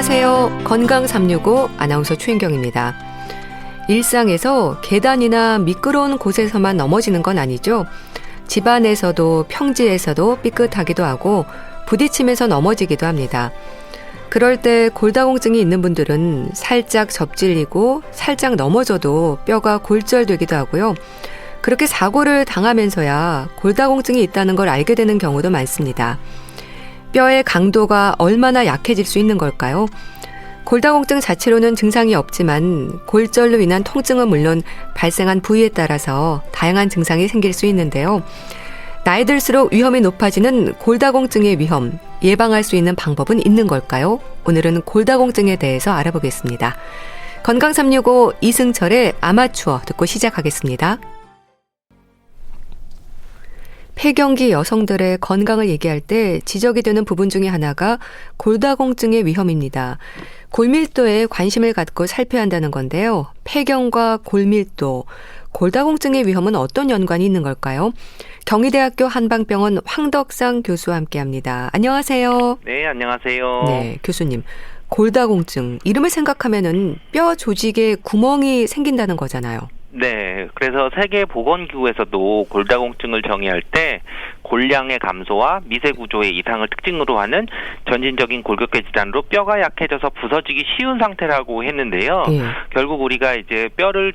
안녕하세요. 건강 365 아나운서 최인경입니다. 일상에서 계단이나 미끄러운 곳에서만 넘어지는 건 아니죠. 집안에서도 평지에서도 삐끗하기도 하고 부딪히면서 넘어지기도 합니다. 그럴 때 골다공증이 있는 분들은 살짝 접질리고 살짝 넘어져도 뼈가 골절되기도 하고요. 그렇게 사고를 당하면서야 골다공증이 있다는 걸 알게 되는 경우도 많습니다. 뼈의 강도가 얼마나 약해질 수 있는 걸까요? 골다공증 자체로는 증상이 없지만 골절로 인한 통증은 물론 발생한 부위에 따라서 다양한 증상이 생길 수 있는데요. 나이 들수록 위험이 높아지는 골다공증의 위험, 예방할 수 있는 방법은 있는 걸까요? 오늘은 골다공증에 대해서 알아보겠습니다. 건강 365 이승철의 아마추어 듣고 시작하겠습니다. 폐경기 여성들의 건강을 얘기할 때 지적이 되는 부분 중에 하나가 골다공증의 위험입니다. 골밀도에 관심을 갖고 살펴야 한다는 건데요. 폐경과 골밀도, 골다공증의 위험은 어떤 연관이 있는 걸까요? 경희대학교 한방병원 황덕상 교수와 함께합니다. 안녕하세요. 네, 안녕하세요. 네, 교수님. 골다공증, 이름을 생각하면은 뼈 조직에 구멍이 생긴다는 거잖아요. 네, 그래서 세계보건기구에서도 골다공증을 정의할 때 골량의 감소와 미세구조의 이상을 특징으로 하는 전진적인 골격계 질환으로 뼈가 약해져서 부서지기 쉬운 상태라고 했는데요. 결국 우리가 이제 뼈를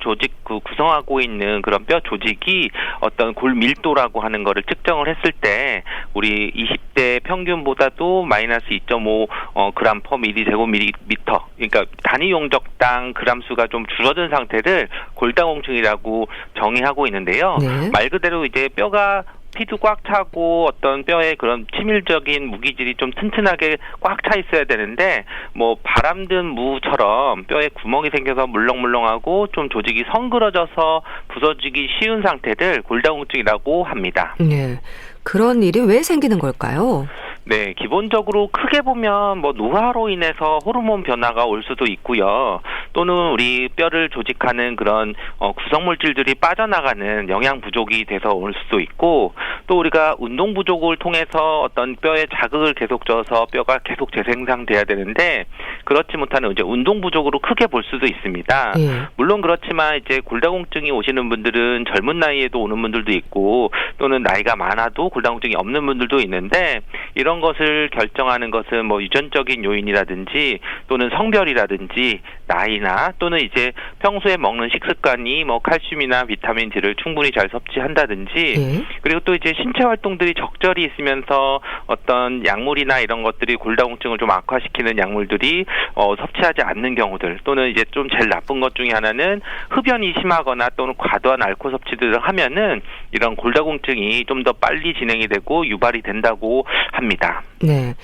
구성하고 있는 그런 뼈 조직이 어떤 골밀도라고 하는 거를 측정을 했을 때 우리 20대 평균보다도 마이너스 2.5 그램 퍼 미리 제곱밀리미터, 그러니까 단위 용적당 그램 수가 좀 줄어든 상태를 골다공증이라고 정의하고 있는데요. 네. 말 그대로 이제 뼈가 피도 꽉 차고 어떤 뼈에 그런 치밀적인 무기질이 좀 튼튼하게 꽉 차 있어야 되는데 뭐 바람든 무처럼 뼈에 구멍이 생겨서 물렁물렁하고 좀 조직이 성그러져서 부서지기 쉬운 상태를 골다공증이라고 합니다. 네, 그런 일이 왜 생기는 걸까요? 네, 기본적으로 크게 보면 뭐 노화로 인해서 호르몬 변화가 올 수도 있고요. 또는 우리 뼈를 조직하는 그런 구성물질들이 빠져나가는 영양 부족이 돼서 올 수도 있고, 또 우리가 운동 부족을 통해서 어떤 뼈에 자극을 계속 줘서 뼈가 계속 재생산돼야 되는데 그렇지 못하는 이제 운동 부족으로 크게 볼 수도 있습니다. 물론 그렇지만 이제 골다공증이 오시는 분들은 젊은 나이에도 오는 분들도 있고 또는 나이가 많아도 골다공증이 없는 분들도 있는데 이런 것을 결정하는 것은 뭐 유전적인 요인이라든지 또는 성별이라든지 나이나 또는 이제 평소에 먹는 식습관이 뭐 칼슘이나 비타민 D를 충분히 잘 섭취한다든지 그리고 또 이제 신체 활동들이 적절히 있으면서 어떤 약물이나 이런 것들이 골다공증을 좀 악화시키는 약물들이 섭취하지 않는 경우들, 또는 이제 좀 제일 나쁜 것 중에 하나는 흡연이 심하거나 또는 과도한 알코올 섭취들을 하면은 이런 골다공증이 좀 더 빨리 진행이 되고 유발이 된다고 합니다. 네,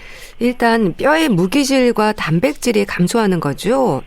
일단 뼈의 무기질과 단백질이 감소하는 거죠.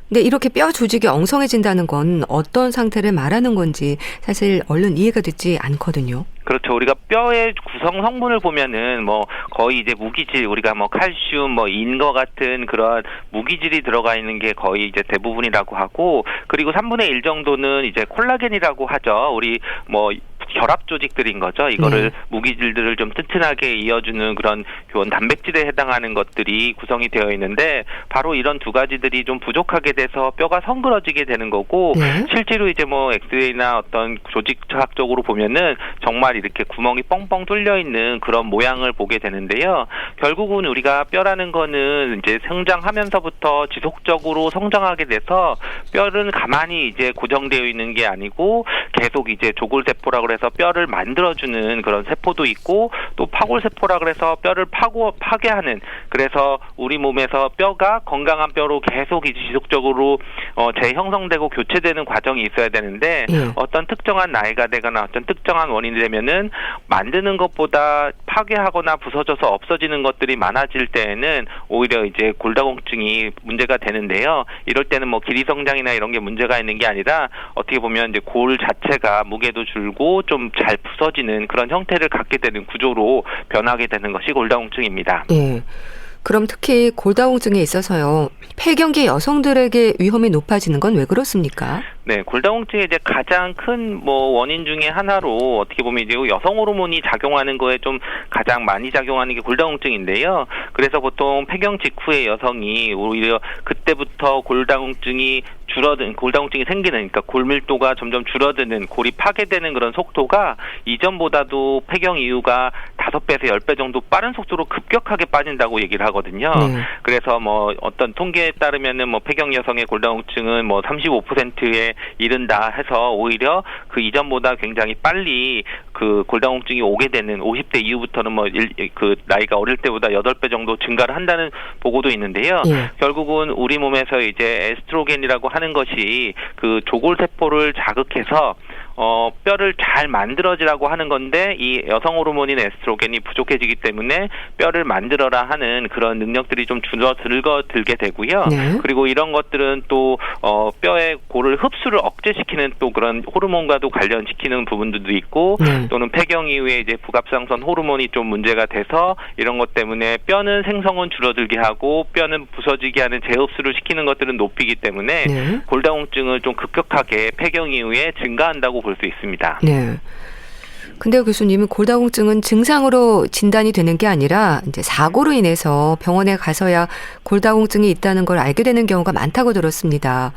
근데 이렇게 뼈 조직이 엉성해진다는 건 어떤 상태를 말하는 건지 사실 얼른 이해가 되지 않거든요. 그렇죠. 우리가 뼈의 구성 성분을 보면은 뭐 거의 이제 무기질, 우리가 뭐 칼슘, 뭐 인거 같은 그런 무기질이 들어가 있는 게 거의 이제 대부분이라고 하고, 그리고 3분의 1 정도는 이제 콜라겐이라고 하죠. 우리 뭐 결합 조직들인 거죠. 이거를 무기질들을 좀 튼튼하게 이어주는 그런 교원 단백질에 해당하는 것들이 구성이 되어 있는데 바로 이런 두 가지들이 좀 부족하게 돼서 뼈가 성그러지게 되는 거고, 실제로 이제 뭐 엑스레이나 어떤 조직학적으로 보면은 정말 이렇게 구멍이 뻥뻥 뚫려 있는 그런 모양을 보게 되는데요. 결국은 우리가 뼈라는 거는 이제 성장하면서부터 지속적으로 성장하게 돼서 뼈는 가만히 이제 고정되어 있는 게 아니고 계속 이제 조골세포라고 그래서 뼈를 만들어주는 그런 세포도 있고, 또 파골세포라 그래서 뼈를 파괴하는, 그래서 우리 몸에서 뼈가 건강한 뼈로 계속 이제 지속적으로 재형성되고 교체되는 과정이 있어야 되는데 어떤 특정한 나이가 되거나 어떤 특정한 원인이 되면은 만드는 것보다 파괴하거나 부서져서 없어지는 것들이 많아질 때에는 오히려 이제 골다공증이 문제가 되는데요. 이럴 때는 뭐 길이 성장이나 이런 게 문제가 있는 게 아니라 어떻게 보면 이제 골 자체가 무게도 줄고 좀 잘 부서지는 그런 형태를 갖게 되는 구조로 변하게 되는 것이 골다공증입니다. 그럼 특히 골다공증에 있어서요. 폐경기 여성들에게 위험이 높아지는 건 왜 그렇습니까? 네, 골다공증의 이제 가장 큰 원인 중에 하나로 어떻게 보면 이제 여성 호르몬이 작용하는 거에 좀 가장 많이 작용하는 게 골다공증인데요. 그래서 보통 폐경 직후에 여성이 오히려 그때부터 골다공증이 생기는, 그러니까 골밀도가 점점 줄어드는, 골이 파괴되는 그런 속도가 이전보다도 폐경 이후가 5배에서 10배 정도 빠른 속도로 급격하게 빠진다고 얘기를 하거든요. 그래서 어떤 통계에 따르면은 폐경 여성의 골다공증은 35%에 이른다 해서 오히려 그 이전보다 굉장히 빨리 그 골다공증이 오게 되는 50대 이후부터는 그 나이가 어릴 때보다 8배 정도 증가를 한다는 보고도 있는데요. 결국은 우리 몸에서 이제 에스트로겐이라고 하는 것이 그 조골세포를 자극해서 뼈를 잘 만들어지라고 하는 건데 이 여성 호르몬인 에스트로겐이 부족해지기 때문에 뼈를 만들어라 하는 그런 능력들이 좀 줄어들게 되고요. 그리고 이런 것들은 또 뼈의 골을 흡수를 억제시키는 또 그런 호르몬과도 관련시키는 부분들도 있고 또는 폐경 이후에 이제 부갑상선 호르몬이 좀 문제가 돼서 이런 것 때문에 뼈는 생성은 줄어들게 하고 뼈는 부서지게 하는 재흡수를 시키는 것들은 높이기 때문에 골다공증을 좀 급격하게 폐경 이후에 증가한다고 볼 수 있습니다. 네. 근데 교수님은 골다공증은 증상으로 진단이 되는 게 아니라 이제 사고로 인해서 병원에 가서야 골다공증이 있다는 걸 알게 되는 경우가 많다고 들었습니다.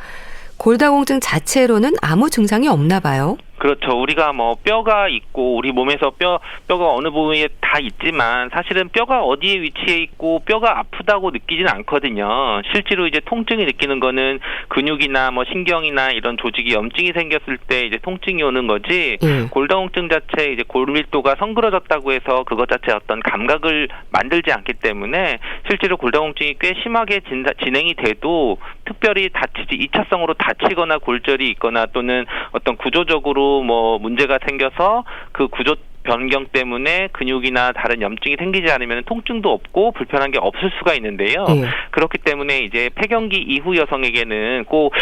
골다공증 자체로는 아무 증상이 없나 봐요. 그렇죠. 우리가 뼈가 있고 우리 몸에서 뼈가 어느 부위에 다 있지만 사실은 뼈가 어디에 위치해 있고 뼈가 아프다고 느끼진 않거든요. 실제로 이제 통증이 느끼는 거는 근육이나 신경이나 이런 조직이 염증이 생겼을 때 이제 통증이 오는 거지. 골다공증 자체 이제 골밀도가 성그러졌다고 해서 그것 자체 어떤 감각을 만들지 않기 때문에 실제로 골다공증이 꽤 심하게 진행이 돼도 특별히 2차성으로 다치거나 골절이 있거나 또는 어떤 구조적으로 문제가 생겨서 그 구조 변경 때문에 근육이나 다른 염증이 생기지 않으면 통증도 없고 불편한 게 없을 수가 있는데요. 그렇기 때문에 이제 폐경기 이후 여성에게는 꼭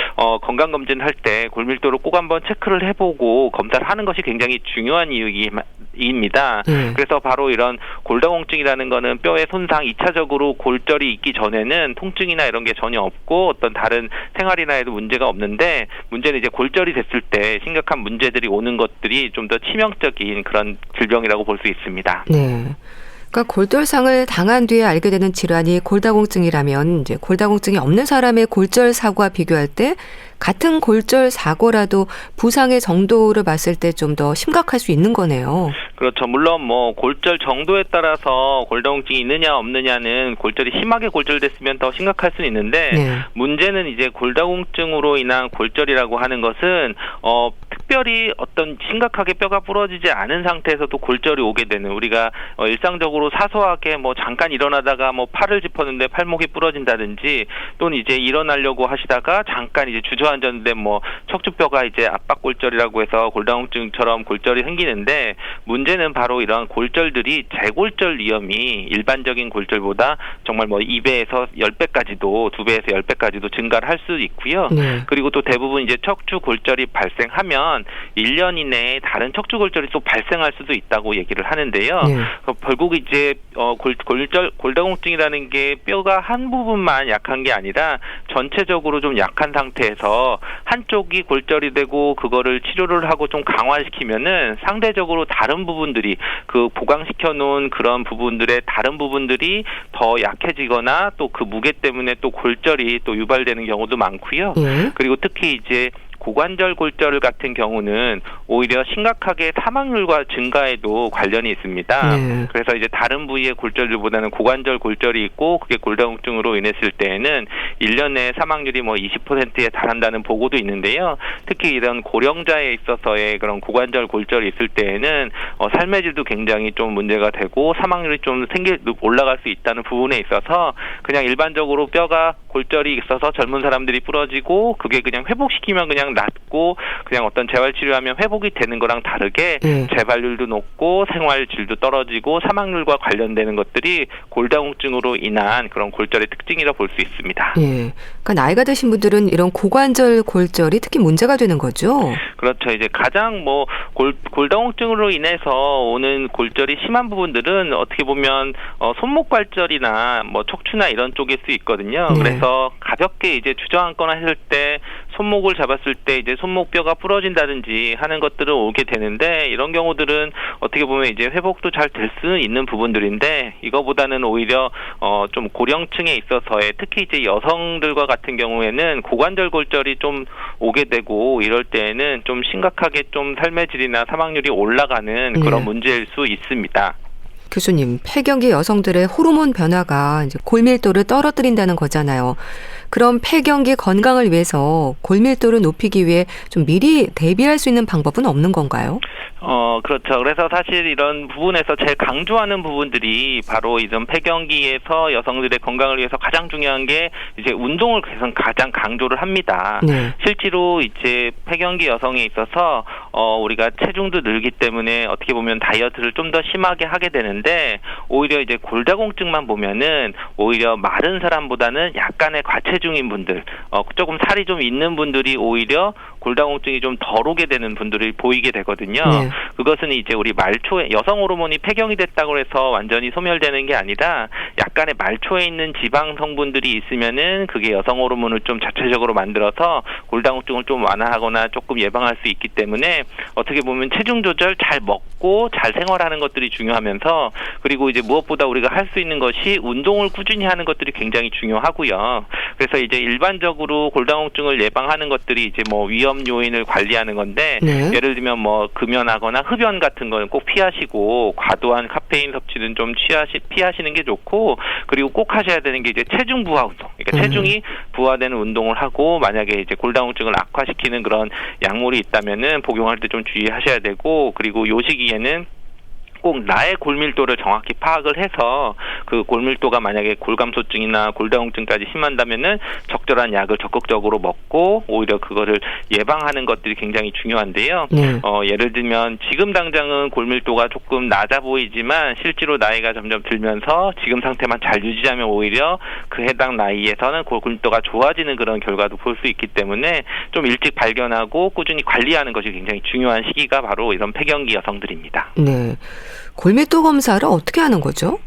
건강검진을 할 때 골밀도를 꼭 한번 체크를 해보고 검사를 하는 것이 굉장히 중요한 이유입니다. 그래서 바로 이런 골다공증이라는 거는 뼈의 손상 2차적으로 골절이 있기 전에는 통증이나 이런 게 전혀 없고 어떤 다른 생활이나 해도 문제가 없는데 문제는 이제 골절이 됐을 때 심각한 문제들이 오는 것들이 좀 더 치명적인 그런 질병이라고 볼 수 있습니다. 네. 그러니까 골절상을 당한 뒤에 알게 되는 질환이 골다공증이라면 이제 골다공증이 없는 사람의 골절 사고와 비교할 때 같은 골절 사고라도 부상의 정도를 봤을 때 좀 더 심각할 수 있는 거네요. 그렇죠. 물론 골절 정도에 따라서 골다공증이 있느냐 없느냐는 골절이 심하게 골절됐으면 더 심각할 수는 있는데 문제는 이제 골다공증으로 인한 골절이라고 하는 것은 특별히 어떤 심각하게 뼈가 부러지지 않은 상태에서도 골절이 오게 되는 우리가 일상적으로 사소하게 잠깐 일어나다가 팔을 짚었는데 팔목이 부러진다든지 또는 이제 일어나려고 하시다가 잠깐 이제 주저앉았는데 척추뼈가 이제 압박골절이라고 해서 골다공증처럼 골절이 생기는데 문제는 바로 이런 골절들이 재골절 위험이 일반적인 골절보다 정말 2배에서 10배까지도 2배에서 10배까지도 증가를 할 수 있고요. 그리고 또 대부분 이제 척추 골절이 발생하면 1년 이내에 다른 척추 골절이 또 발생할 수도 있다고 얘기를 하는데요. 결국 이제 골다공증이라는 게 뼈가 한 부분만 약한 게 아니라 전체적으로 좀 약한 상태에서 한쪽이 골절이 되고 그거를 치료를 하고 좀 강화시키면은 상대적으로 다른 부분들이 그 보강시켜 놓은 그런 부분들의 다른 부분들이 더 약해지거나 또 그 무게 때문에 또 골절이 또 유발되는 경우도 많고요. 그리고 특히 이제 고관절 골절 같은 경우는 오히려 심각하게 사망률과 증가에도 관련이 있습니다. 그래서 이제 다른 부위의 골절들보다는 고관절 골절이 있고 그게 골다공증으로 인했을 때에는 1년 내 사망률이 20%에 달한다는 보고도 있는데요. 특히 이런 고령자에 있어서의 그런 고관절 골절이 있을 때에는 삶의 질도 굉장히 좀 문제가 되고 사망률이 좀 올라갈 수 있다는 부분에 있어서 그냥 일반적으로 뼈가 골절이 있어서 젊은 사람들이 부러지고 그게 그냥 회복시키면 그냥 그냥 낫고 그냥 어떤 재활 치료하면 회복이 되는 거랑 다르게 재발률도 높고 생활 질도 떨어지고 사망률과 관련되는 것들이 골다공증으로 인한 그런 골절의 특징이라 볼 수 있습니다. 예. 그러니까 나이가 드신 분들은 이런 고관절 골절이 특히 문제가 되는 거죠. 그렇죠. 이제 가장 골다공증으로 인해서 오는 골절이 심한 부분들은 어떻게 보면 손목 관절이나 척추나 이런 쪽일 수 있거든요. 그래서 가볍게 이제 주저앉거나 했을 때 손목을 잡았을 때 이제 손목뼈가 부러진다든지 하는 것들은 오게 되는데, 이런 경우들은 어떻게 보면 이제 회복도 잘 될 수는 있는 부분들인데, 이거보다는 오히려 좀 고령층에 있어서의, 특히 이제 여성들과 같은 경우에는 고관절 골절이 좀 오게 되고, 이럴 때에는 좀 심각하게 좀 삶의 질이나 사망률이 올라가는 그런 문제일 수 있습니다. 교수님, 폐경기 여성들의 호르몬 변화가 이제 골밀도를 떨어뜨린다는 거잖아요. 그럼 폐경기 건강을 위해서 골밀도를 높이기 위해 좀 미리 대비할 수 있는 방법은 없는 건가요? 그렇죠. 그래서 사실 이런 부분에서 제일 강조하는 부분들이 바로 이런 폐경기에서 여성들의 건강을 위해서 가장 중요한 게 이제 운동을 가장 강조를 합니다. 실제로 이제 폐경기 여성에 있어서 우리가 체중도 늘기 때문에 어떻게 보면 다이어트를 좀 더 심하게 하게 되는데, 오히려 이제 골다공증만 보면은 오히려 마른 사람보다는 약간의 과체중인 분들, 조금 살이 좀 있는 분들이 오히려 골다공증이 좀 덜 오게 되는 분들이 보이게 되거든요. 그것은 이제 우리 말초에 여성 호르몬이 폐경이 됐다고 해서 완전히 소멸되는 게 아니라 약간의 말초에 있는 지방 성분들이 있으면은 그게 여성 호르몬을 좀 자체적으로 만들어서 골다공증을 좀 완화하거나 조금 예방할 수 있기 때문에, 어떻게 보면 체중 조절 잘 먹고 잘 생활하는 것들이 중요하면서, 그리고 이제 무엇보다 우리가 할 수 있는 것이 운동을 꾸준히 하는 것들이 굉장히 중요하고요. 그래서 이제 일반적으로 골다공증을 예방하는 것들이 이제 위험 요인을 관리하는 건데, 예를 들면 금연하거나 흡연 같은 거는 꼭 피하시고, 과도한 카페인 섭취는 좀 피하시는 게 좋고, 그리고 꼭 하셔야 되는 게 이제 체중 부하 운동. 그러니까 체중이 부하되는 운동을 하고, 만약에 이제 골다공증을 악화시키는 그런 약물이 있다면은 복용할 때 좀 주의하셔야 되고, 그리고 요 시기에는 꼭 나의 골밀도를 정확히 파악을 해서 그 골밀도가 만약에 골감소증이나 골다공증까지 심한다면은 적절한 약을 적극적으로 먹고 오히려 그거를 예방하는 것들이 굉장히 중요한데요. 예를 들면 지금 당장은 골밀도가 조금 낮아 보이지만 실제로 나이가 점점 들면서 지금 상태만 잘 유지하면 오히려 그 해당 나이에서는 골밀도가 좋아지는 그런 결과도 볼 수 있기 때문에 좀 일찍 발견하고 꾸준히 관리하는 것이 굉장히 중요한 시기가 바로 이런 폐경기 여성들입니다. 네. 골밀도 검사를 어떻게 하는 거죠?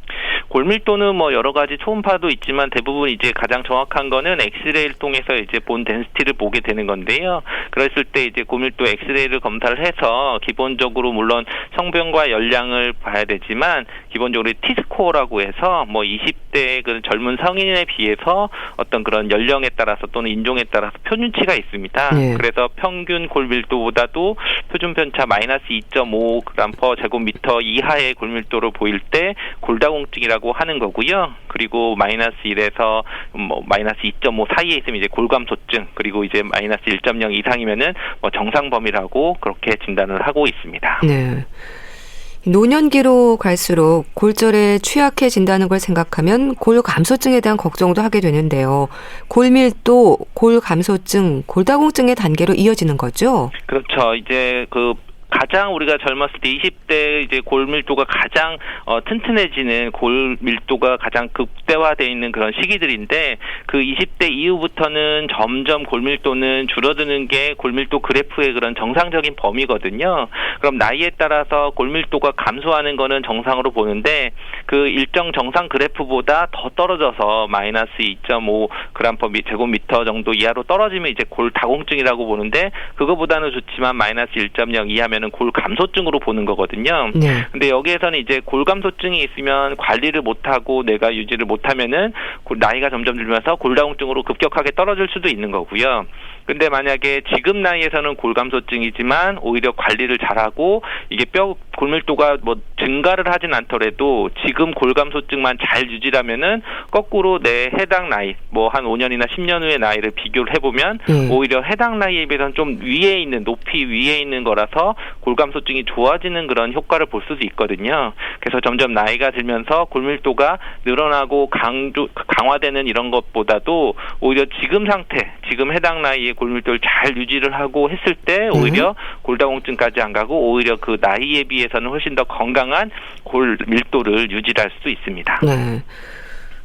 골밀도는 여러 가지 초음파도 있지만 대부분 이제 가장 정확한 거는 엑스레이를 통해서 이제 본 덴시티를 보게 되는 건데요. 그랬을 때 이제 골밀도 엑스레이를 검사를 해서 기본적으로 물론 성병과 열량을 봐야 되지만 기본적으로 T스코어라고 해서 20대 그 젊은 성인에 비해서 어떤 그런 연령에 따라서 또는 인종에 따라서 표준치가 있습니다. 그래서 평균 골밀도보다도 표준 편차 마이너스 2.5g/제곱미터 이하의 골밀도로 보일 때 골다공증이라고 하는 거고요. 그리고 마이너스 1에서 마이너스 2.5 사이에 있으면 이제 골감소증, 그리고 이제 마이너스 1.0 이상이면은 정상 범위라고 그렇게 진단을 하고 있습니다. 네. 노년기로 갈수록 골절에 취약해진다는 걸 생각하면 골감소증에 대한 걱정도 하게 되는데요. 골밀도, 골감소증, 골다공증의 단계로 이어지는 거죠? 그렇죠. 이제 가장 우리가 젊었을 때 20대 이제 골밀도가 가장 튼튼해지는, 골밀도가 가장 극대화되어 있는 그런 시기들인데, 그 20대 이후부터는 점점 골밀도는 줄어드는 게 골밀도 그래프의 그런 정상적인 범위거든요. 그럼 나이에 따라서 골밀도가 감소하는 거는 정상으로 보는데, 그 일정 정상 그래프보다 더 떨어져서 마이너스 2.5g/제곱미터 정도 이하로 떨어지면 이제 골다공증이라고 보는데, 그거보다는 좋지만 마이너스 1.0 이하면 골감소증으로 보는 거거든요. 근데 여기에서는 이제 골감소증이 있으면 관리를 못하고 내가 유지를 못하면은 나이가 점점 들면서 골다공증으로 급격하게 떨어질 수도 있는 거고요. 근데 만약에 지금 나이에서는 골감소증이지만 오히려 관리를 잘하고 이게 골밀도가 뭐 증가를 하진 않더라도 지금 골감소증만 잘 유지하면은 거꾸로 내 해당 나이 뭐 한 5년이나 10년 후의 나이를 비교를 해보면 오히려 해당 나이에 비해서는 좀 위에 있는 높이 위에 있는 거라서 골감소증이 좋아지는 그런 효과를 볼 수도 있거든요. 그래서 점점 나이가 들면서 골밀도가 늘어나고 강화되는 이런 것보다도 오히려 지금 상태, 지금 해당 나이에 골밀도를 잘 유지를 하고 했을 때 오히려 골다공증까지 안 가고 오히려 그 나이에 비해서는 훨씬 더 건강한 골밀도를 유지할 수 있습니다. 네.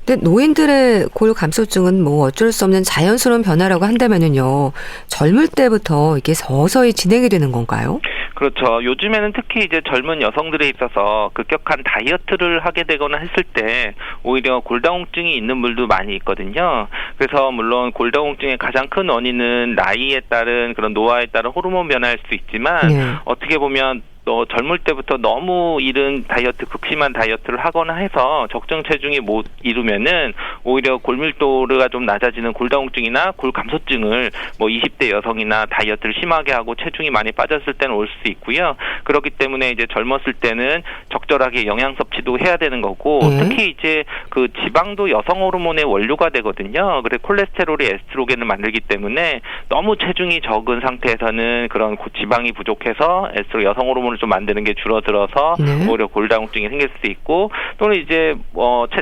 근데 노인들의 골감소증은 뭐 어쩔 수 없는 자연스러운 변화라고 한다면은요, 젊을 때부터 이게 서서히 진행이 되는 건가요? 그렇죠. 요즘에는 특히 이제 젊은 여성들에 있어서 급격한 다이어트를 하게 되거나 했을 때 오히려 골다공증이 있는 분도 많이 있거든요. 그래서 물론 골다공증의 가장 큰 원인은 나이에 따른 그런 노화에 따른 호르몬 변화일 수 있지만 어떻게 보면 젊을 때부터 너무 이른 다이어트, 극심한 다이어트를 하거나 해서 적정 체중이 못 이루면은 오히려 골밀도가 좀 낮아지는 골다공증이나 골감소증을 뭐 20대 여성이나 다이어트를 심하게 하고 체중이 많이 빠졌을 때는 올 수 있고요. 그렇기 때문에 이제 젊었을 때는 적절하게 영양 섭취도 해야 되는 거고 특히 이제 그 지방도 여성 호르몬의 원료가 되거든요. 그래서 콜레스테롤이 에스트로겐을 만들기 때문에 너무 체중이 적은 상태에서는 그런 지방이 부족해서 여성 호르몬을 좀 만드는 게 줄어들어서 오히려 골다공증이 생길 수도 있고 또는 이제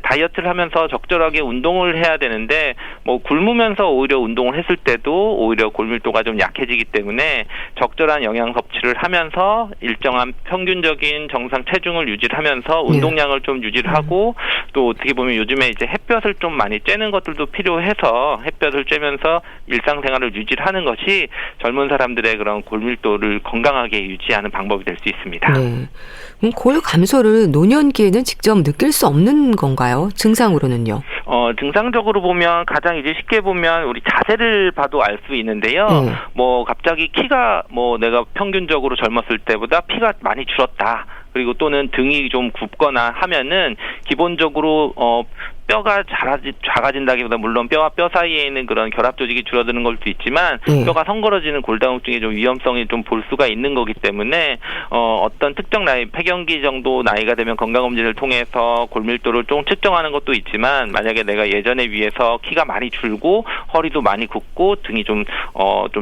다이어트를 하면서 적절하게 운동을 해야 되는데 뭐 굶으면서 오히려 운동을 했을 때도 오히려 골밀도가 좀 약해지기 때문에 적절한 영양 섭취를 하면서 일정한 평균적인 정상 체중을 유지하면서 운동량을 좀 유지를 하고 또 어떻게 보면 요즘에 이제 햇볕을 좀 많이 쬐는 것들도 필요해서 햇볕을 쬐면서 일상생활을 유지하는 것이 젊은 사람들의 그런 골밀도를 건강하게 유지하는 방법이 될 수 있습니다. 네. 골 감소를 노년기에는 직접 느낄 수 없는 건가요? 증상으로는요? 증상적으로 보면 가장 이제 쉽게 보면 우리 자세를 봐도 알 수 있는데요. 뭐 갑자기 키가 뭐 내가 평균적으로 젊었을 때보다 피가 많이 줄었다. 그리고 또는 등이 좀 굽거나 하면은 기본적으로 뼈가 작아진다기보다 물론 뼈와 뼈 사이에 있는 그런 결합 조직이 줄어드는 걸 수도 있지만 뼈가 성거러지는 골다공증의 좀 위험성이 좀 볼 수가 있는 거기 때문에 어떤 특정 나이 폐경기 정도 나이가 되면 건강검진을 통해서 골밀도를 좀 측정하는 것도 있지만 만약에 내가 예전에 비해서 키가 많이 줄고 허리도 많이 굽고 등이 좀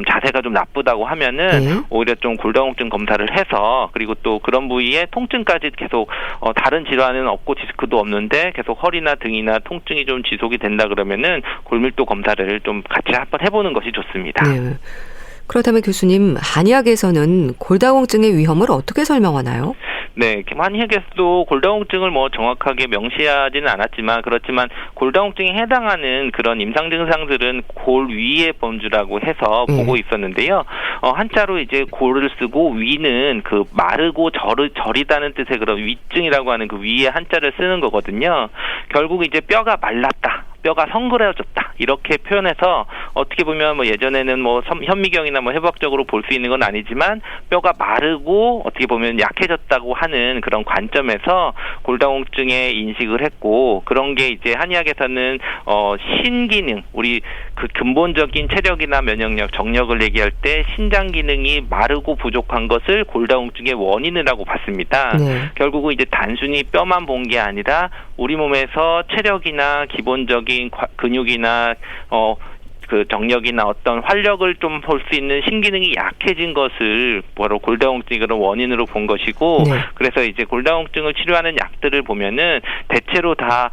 자세가 좀 나쁘다고 하면은 오히려 좀 골다공증 검사를 해서 그리고 또 그런 부위에 통증까지 계속 다른 질환은 없고 디스크도 없는데 계속 허리나 등이나 통증이 좀 지속이 된다 그러면은 골밀도 검사를 좀 같이 한번 해보는 것이 좋습니다. 네. 그렇다면 교수님, 한의학에서는 골다공증의 위험을 어떻게 설명하나요? 네, 한의학에서도 골다공증을 뭐 정확하게 명시하지는 않았지만 그렇지만 골다공증에 해당하는 그런 임상 증상들은 골 위의 범주라고 해서 보고 있었는데요. 한자로 이제 골을 쓰고 위는 그 마르고 저리다는 뜻의 그런 위증이라고 하는 그 위의 한자를 쓰는 거거든요. 결국 이제 뼈가 말랐다. 뼈가 성그러졌다 이렇게 표현해서 어떻게 보면 뭐 예전에는 뭐 현미경이나 뭐 해부학적으로 볼 수 있는 건 아니지만 뼈가 마르고 어떻게 보면 약해졌다고 하는 그런 관점에서 골다공증에 인식을 했고 그런 게 이제 한의학에서는 신기능 우리 그 근본적인 체력이나 면역력, 정력을 얘기할 때 신장 기능이 마르고 부족한 것을 골다공증의 원인이라고 봤습니다. 결국은 이제 단순히 뼈만 본 게 아니라 우리 몸에서 체력이나 기본적인 근육이나 그 정력이나 어떤 활력을 좀 볼 수 있는 신기능이 약해진 것을 바로 골다공증의 그런 원인으로 본 것이고 그래서 이제 골다공증을 치료하는 약들을 보면은 대체로 다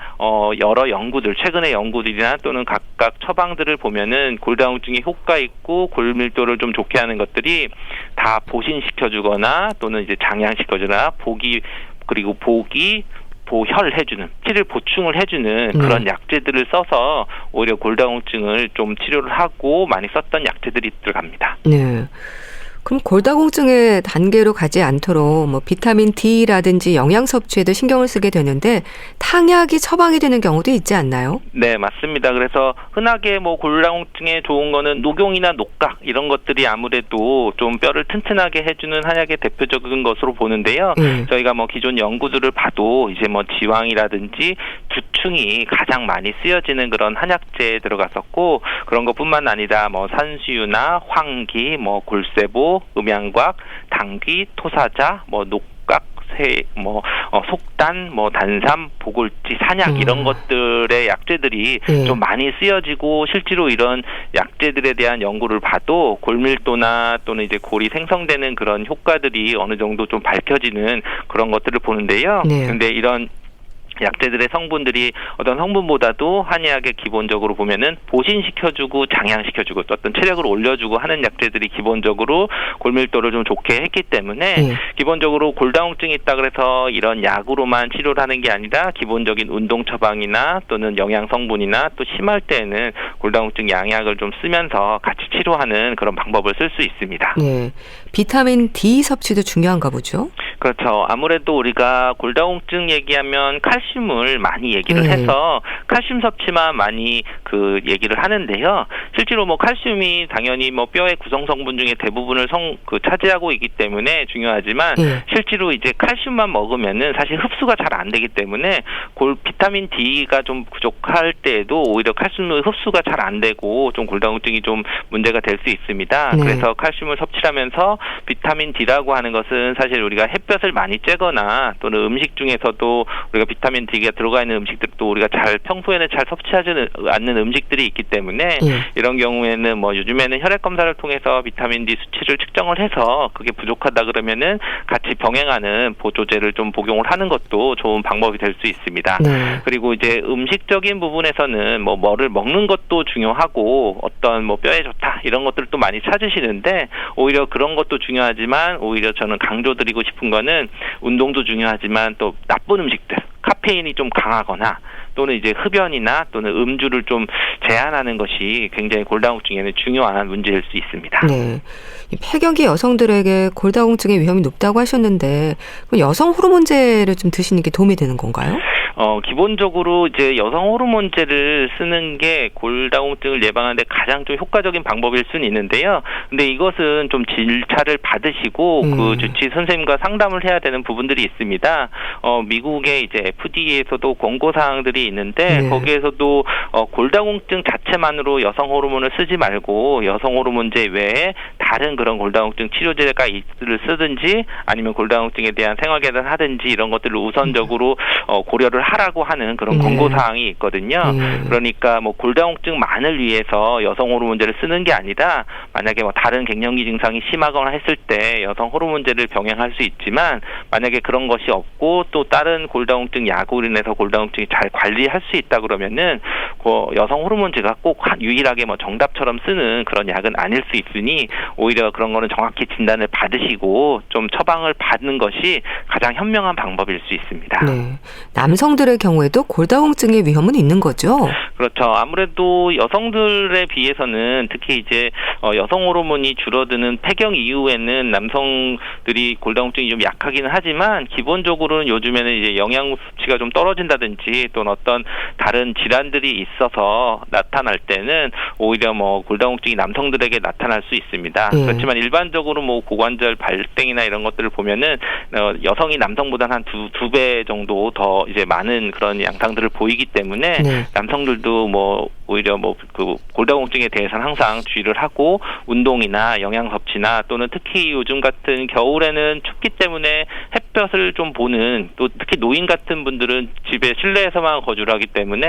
여러 연구들 최근의 연구들이나 또는 각각 처방들을 보면은 골다공증에 효과 있고 골밀도를 좀 좋게 하는 것들이 다 보신시켜주거나 또는 이제 장양시켜주거나 그리고 보혈해주는 피를 보충을 해주는 그런 약재들을 써서 오히려 골다공증을 좀 치료를 하고 많이 썼던 약재들이 들어갑니다. 네. 그럼 골다공증의 단계로 가지 않도록 뭐 비타민 D라든지 영양 섭취에도 신경을 쓰게 되는데 탕약이 처방이 되는 경우도 있지 않나요? 네, 맞습니다. 그래서 흔하게 뭐 골다공증에 좋은 거는 녹용이나 녹각 이런 것들이 아무래도 좀 뼈를 튼튼하게 해주는 한약의 대표적인 것으로 보는데요. 저희가 뭐 기존 연구들을 봐도 이제 뭐 지왕이라든지 두충이 가장 많이 쓰여지는 그런 한약재에 들어갔었고 그런 것뿐만 아니라 뭐 산수유나 황기, 뭐 골세보 음양곽, 당귀, 토사자, 뭐 녹각, 속단, 단삼, 보골지, 산약 이런 것들의 약재들이 좀 많이 쓰여지고 실제로 이런 약재들에 대한 연구를 봐도 골밀도나 또는 이제 골이 생성되는 그런 효과들이 어느 정도 좀 밝혀지는 그런 것들을 보는데요. 근데 이런 약재들의 성분들이 어떤 성분보다도 한의학에 기본적으로 보면은 보신시켜주고 장양시켜주고 또 어떤 체력을 올려주고 하는 약재들이 기본적으로 골밀도를 좀 좋게 했기 때문에 기본적으로 골다공증이 있다 그래서 이런 약으로만 치료를 하는 게 아니라 기본적인 운동 처방이나 또는 영양 성분이나 또 심할 때에는 골다공증 양약을 좀 쓰면서 같이 치료하는 그런 방법을 쓸 수 있습니다. 비타민 D 섭취도 중요한가 보죠? 그렇죠. 아무래도 우리가 골다공증 얘기하면 칼슘을 많이 얘기를 해서 칼슘 섭취만 많이 얘기를 하는데요. 실제로 칼슘이 당연히 뼈의 구성 성분 중에 대부분을 차지하고 있기 때문에 중요하지만 실제로 이제 칼슘만 먹으면은 사실 흡수가 잘 안 되기 때문에 비타민 D가 좀 부족할 때에도 오히려 칼슘의 흡수가 잘 안 되고 좀 골다공증이 좀 문제가 될 수 있습니다. 그래서 칼슘을 섭취하면서 비타민 D라고 하는 것은 사실 우리가 햇볕을 많이 쬐거나 또는 음식 중에서도 우리가 비타민 D가 들어가 있는 음식들도 우리가 평소에는 잘 섭취하지 않는 음식들이 있기 때문에 이런 경우에는 요즘에는 혈액 검사를 통해서 비타민 D 수치를 측정을 해서 그게 부족하다 그러면은 같이 병행하는 보조제를 좀 복용을 하는 것도 좋은 방법이 될 수 있습니다. 그리고 이제 음식적인 부분에서는 뭐를 먹는 것도 중요하고 어떤 뼈에 좋다 이런 것들도 많이 찾으시는데 오히려 그런 것도 중요하지만 오히려 저는 강조드리고 싶은 거는 운동도 중요하지만 또 나쁜 음식들 카페인이 좀 강하거나 또는 이제 흡연이나 또는 음주를 좀 제한하는 것이 굉장히 골다공증에는 중요한 문제일 수 있습니다. 폐경기 여성들에게 골다공증의 위험이 높다고 하셨는데 그럼 여성 호르몬제를 좀 드시는 게 도움이 되는 건가요? 기본적으로 이제 여성 호르몬제를 쓰는 게 골다공증을 예방하는데 가장 좀 효과적인 방법일 수는 있는데요. 근데 이것은 좀 질차를 받으시고 그 주치 선생님과 상담을 해야 되는 부분들이 있습니다. 미국의 이제 FDA에서도 권고 사항들이 있는데 거기에서도 골다공증 자체만으로 여성 호르몬을 쓰지 말고 여성 호르몬제 외에 다른 그런 골다공증 치료제가 있을 쓰든지 아니면 골다공증에 대한 생활 개선 하든지 이런 것들을 우선적으로 고려를 하라고 하는 그런 권고 사항이 있거든요. 그러니까 골다공증만을 위해서 여성 호르몬제를 쓰는 게 아니라 만약에 다른 갱년기 증상이 심하거나 했을 때 여성 호르몬제를 병행할 수 있지만 만약에 그런 것이 없고 또 다른 골다공증 약으로 인해서 골다공증이 잘 관리할 수 있다 그러면은 여성 호르몬제가 꼭 유일하게 정답처럼 쓰는 그런 약은 아닐 수 있으니 오히려 그런 거는 정확히 진단을 받으시고 좀 처방을 받는 것이 가장 현명한 방법일 수 있습니다. 남성들의 경우에도 골다공증의 위험은 있는 거죠? 그렇죠. 아무래도 여성들에 비해서는 특히 이제 여성 호르몬이 줄어드는 폐경 이후에는 남성들이 골다공증이 좀 약하기는 하지만 기본적으로는 요즘에는 이제 영양 수치가 좀 떨어진다든지 또는 어떤 다른 질환들이 있어서 나타날 때는 오히려 골다공증이 남성들에게 나타날 수 있습니다. 그렇지만 일반적으로 고관절 발등이나 이런 것들을 보면은 여성이 남성보다는 한 두 배 정도 더 이제 많은 그런 양상들을 보이기 때문에 남성들도 오히려 골다공증에 대해서는 항상 주의를 하고 운동이나 영양 섭취나 또는 특히 요즘 같은 겨울에는 춥기 때문에 햇볕을 좀 보는 또 특히 노인 같은 분들은 집에 실내에서만 거주를 하기 때문에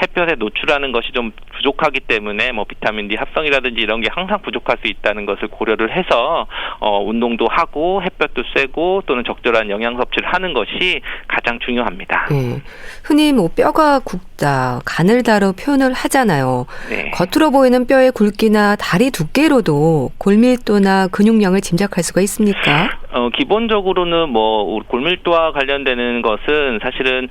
햇볕에 노출하는 것이 좀 부족하기 때문에 비타민 D 합성이라든지 이런 게 항상 부족할 수 있다는 것을 고려를 해서 운동도 하고 햇볕도 쐬고 또는 적절한 영양 섭취를 하는 것이 가장 중요합니다. 흔히 뼈가 굵다, 가늘다로 표현을 하잖아요. 겉으로 보이는 뼈의 굵기나 다리 두께로도 골밀도나 근육량을 짐작할 수가 있습니까? 기본적으로는 골밀도와 관련되는 것은 사실은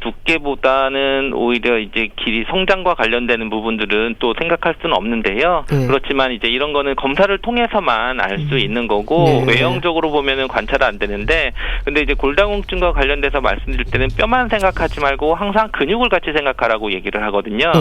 두께보다는 오히려 이제 길이 성장과 관련되는 부분들은 또 생각할 수는 없는데요. 그렇지만 이제 이런 거는 검사를 통해서만 알 수 있는 거고 외형적으로 보면은 관찰 안 되는데 근데 이제 골다공증과 관련돼서 말씀드릴 때는 뼈만 생각하지 말고 항상 근육을 같이 생각하라고 얘기를 하거든요.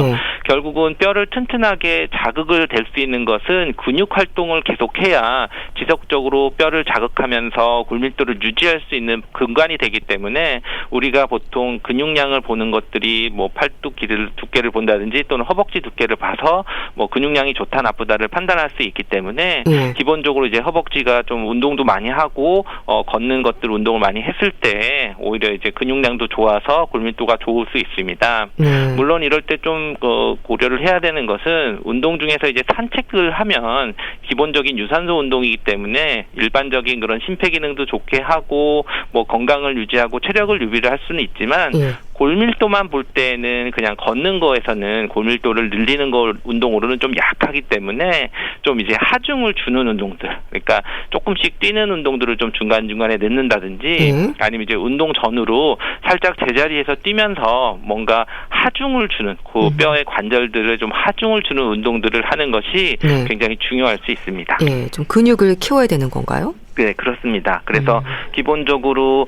결국은 뼈를 튼튼하게 자극을 될 수 있는 것은 근육 활동을 계속해야 지속적으로 뼈를 자극하면 하면서 골밀도를 유지할 수 있는 근간이 되기 때문에 우리가 보통 근육량을 보는 것들이 뭐 팔뚝 두께를 본다든지 또는 허벅지 두께를 봐서 뭐 근육량이 좋다 나쁘다를 판단할 수 있기 때문에 기본적으로 이제 허벅지가 좀 운동도 많이 하고 걷는 것들 운동을 많이 했을 때 오히려 이제 근육량도 좋아서 골밀도가 좋을 수 있습니다. 물론 이럴 때 좀 고려를 해야 되는 것은 운동 중에서 이제 산책을 하면 기본적인 유산소 운동이기 때문에 일반적인 그런 심폐기능도 좋게 하고 뭐 건강을 유지하고 체력을 유지를 할 수는 있지만 골밀도만 볼 때는 그냥 걷는 거에서는 골밀도를 늘리는 거 운동으로는 좀 약하기 때문에 좀 이제 하중을 주는 운동들, 그러니까 조금씩 뛰는 운동들을 좀 중간중간에 넣는다든지 아니면 이제 운동 전후로 살짝 제자리에서 뛰면서 뭔가 하중을 주는 그 뼈의 관절들을 좀 하중을 주는 운동들을 하는 것이 굉장히 중요할 수 있습니다. 네, 좀 근육을 키워야 되는 건가요? 네, 그렇습니다. 그래서 기본적으로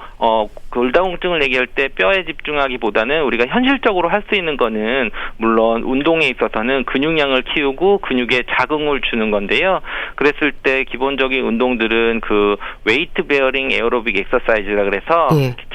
골다공증을 얘기할 때 뼈에 집중하기보다는 우리가 현실적으로 할 수 있는 거는 물론 운동에 있어서는 근육량을 키우고 근육에 자극을 주는 건데요. 그랬을 때 기본적인 운동들은 그 웨이트 베어링 에어로빅 엑서사이즈라 그래서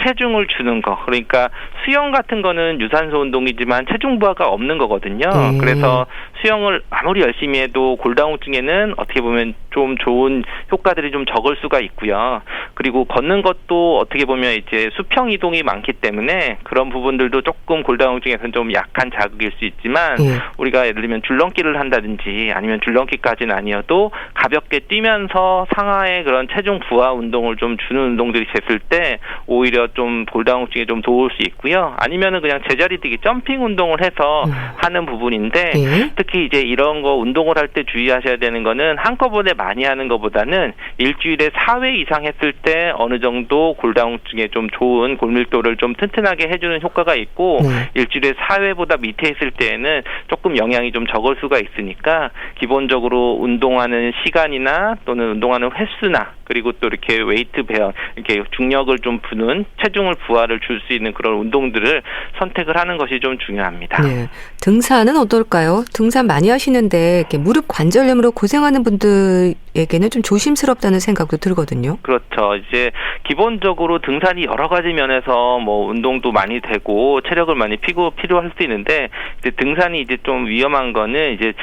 체중을 주는 거. 그러니까 수영 같은 거는 유산소 운동이지만 체중 부하가 없는 거거든요. 그래서 수영을 아무리 열심히 해도 골다공증에는 어떻게 보면 좀 좋은 효과들이 좀 적을 수가 있고요. 그리고 걷는 것도 어떻게 보면 이제 수평 이동이 많기 때문에 그런 부분들도 조금 골다공증에서는 좀 약한 자극일 수 있지만 우리가 예를 들면 줄넘기를 한다든지 아니면 줄넘기까지는 아니어도 가볍게 뛰면서 상하의 그런 체중 부하 운동을 좀 주는 운동들이 됐을 때 오히려 좀 골다공증에 좀 도울 수 있고요. 아니면은 그냥 제자리 뛰기 점핑 운동을 해서 하는 부분인데 특히 이제 이런 거 운동을 할 때 주의하셔야 되는 거는 한꺼번에 많이 하는 것보다는 일주일에 4회 이상 했을 때 어느 정도 골다공증에 좀 좋은 골밀도를 좀 튼튼하게 해주는 효과가 있고 일주일에 4회보다 밑에 있을 때에는 조금 영향이 좀 적을 수가 있으니까 기본적으로 운동하는 시간이나 또는 운동하는 횟수나 그리고 또 이렇게 웨이트 베어 이렇게 중력을 좀 부는 체중을 부하를 줄 수 있는 그런 운동들을 선택을 하는 것이 좀 중요합니다. 네. 등산은 어떨까요? 등산 많이 하시는데 이렇게 무릎 관절염으로 고생하는 분들에게는 좀 조심스럽다는 생각도 들거든요. 그렇죠. 이제 기본적으로 등산이 여러 가지 면에서 뭐 운동도 많이 되고 체력을 많이 필요할 수 있는데 이제 등산이 이제 좀 위험한 거는 이제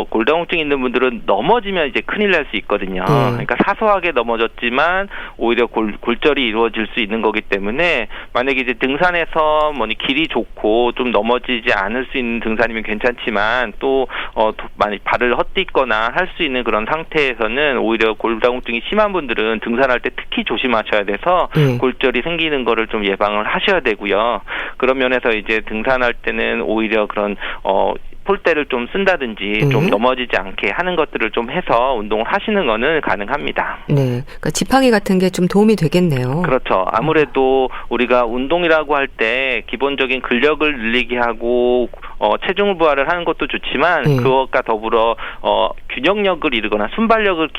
골다공증 있는 분들은 넘어지면 이제 큰일 날 수 있거든요. 그러니까 사소하게 넘어졌지만 오히려 골절이 이루어질 수 있는 거기 때문에 만약에 이제 등산에서 길이 좋고 좀 넘어지지 않을 수 있는 등산이면 괜찮지만 또 만약 발을 헛디거나 할 수 있는 그런 상태에서는 오히려 골다공증이 심한 분들은 등산할 때 특히 조심하셔야 돼서 골절이 생기는 거를 좀 예방을 하셔야 되고요. 그런 면에서 이제 등산할 때는 오히려 그런 폴대를 좀 쓴다든지 좀 넘어지지 않게 하는 것들을 좀 해서 운동을 하시는 거는 가능합니다. 네, 그러니까 지팡이 같은 게 좀 도움이 되겠네요. 그렇죠. 아무래도 우리가 운동이라고 할 때 기본적인 근력을 늘리게 하고 체중 부하를 하는 것도 좋지만 그것과 더불어 균형력을 이루거나 순발력을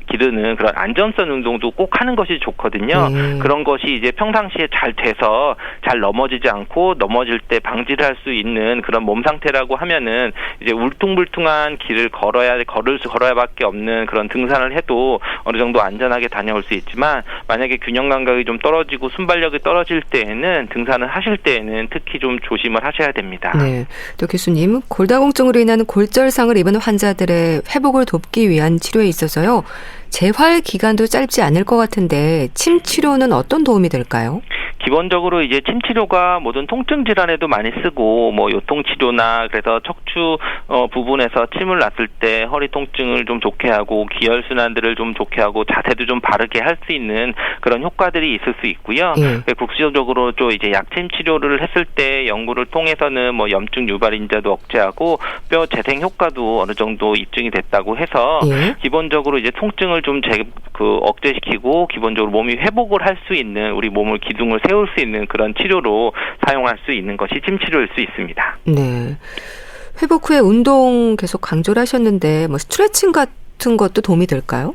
기르는 그런 안전성 운동도 꼭 하는 것이 좋거든요. 그런 것이 이제 평상시에 잘 돼서 잘 넘어지지 않고 넘어질 때 방지를 할 수 있는 그런 몸 상태라고 하면은 이제 울퉁불퉁한 길을 걸어야밖에 없는 그런 등산을 해도 어느 정도 안전하게 다녀올 수 있지만 만약에 균형 감각이 좀 떨어지고 순발력이 떨어질 때에는 등산을 하실 때에는 특히 좀 조심을 하셔야 됩니다. 네, 또 교수님, 골다공증으로 인한 골절상을 입은 환자들의 회복을 돕기 위한 치료에 있어서요. 재활 기간도 짧지 않을 것 같은데 침 치료는 어떤 도움이 될까요? 기본적으로 이제 침 치료가 모든 통증 질환에도 많이 쓰고 뭐 요통 치료나 그래서 척추 부분에서 침을 놨을 때 허리 통증을 좀 좋게 하고 기혈 순환들을 좀 좋게 하고 자세도 좀 바르게 할 수 있는 그런 효과들이 있을 수 있고요. 국소적으로 또 이제 약침 치료를 했을 때 연구를 통해서는 뭐 염증 유발 인자도 억제하고 뼈 재생 효과도 어느 정도 입증이 됐다고 해서 기본적으로 이제 통증을 좀 억제시키고 기본적으로 몸이 회복을 할 수 있는 우리 몸을 기둥을 세울 수 있는 그런 치료로 사용할 수 있는 것이 침 치료일 수 있습니다. 네. 회복 후에 운동 계속 강조를 하셨는데 뭐 스트레칭 같은 것도 도움이 될까요?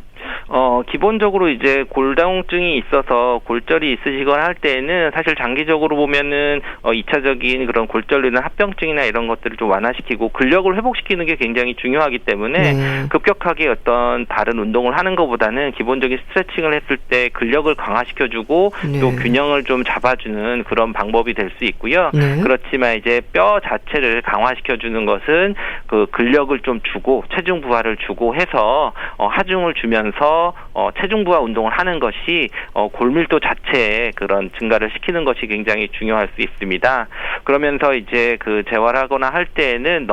기본적으로 이제 골다공증이 있어서 골절이 있으시거나 할 때에는 사실 장기적으로 보면은 2차적인 그런 골절이나 합병증이나 이런 것들을 좀 완화시키고 근력을 회복시키는 게 굉장히 중요하기 때문에 네. 급격하게 어떤 다른 운동을 하는 것보다는 기본적인 스트레칭을 했을 때 근력을 강화시켜주고 네. 또 균형을 좀 잡아주는 그런 방법이 될 수 있고요. 네. 그렇지만 이제 뼈 자체를 강화시켜주는 것은 그 근력을 좀 주고 체중 부하를 주고 해서 하중을 주면서 체중 부하 운동을 하는 것이 골밀도 자체의 그런 증가를 시키는 것이 굉장히 중요할 수 있습니다. 그러면서 이제 그 재활하거나 할 때에는